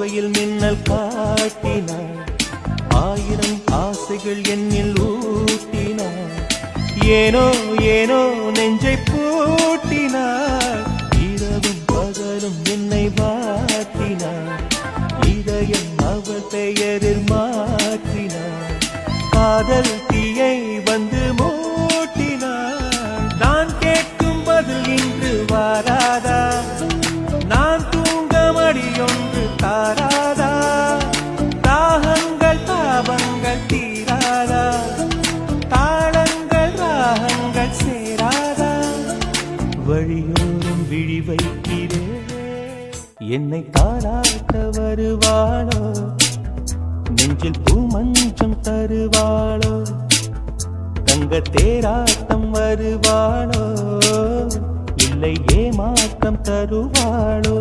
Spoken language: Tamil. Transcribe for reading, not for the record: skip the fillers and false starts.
பார்வையில் மின்னல் காட்டினாள், ஆயிரம் ஆசைகள் என்னில் ஊட்டினாள். ஏனோ ஏனோ நெஞ்சை பூட்டினாள், இரவும் பகலும் என்னை வாட்டினாள். இதயம் அவள் பெயரில் மாற்றினாள், காதல் தீயை வந்து மூட்டினாள். நான் கேட்கும் பதில் இன்று வாராதா, நான் தூங்க மடியொன்று தாராதா, தாகங்கள் தாபங்கள் தீராதா, தாளங்கள் ராகங்கள் சேராதா. வழியோடும் விழி வைக்கிறே, என்னை தாளாட்ட வருவாளோ, நெஞ்சில் பூமஞ்சம் தருவாளோ, தங்க தேராட்டம் வருவாளோ, இல்லை ஏமாற்றம் தருவாளோ.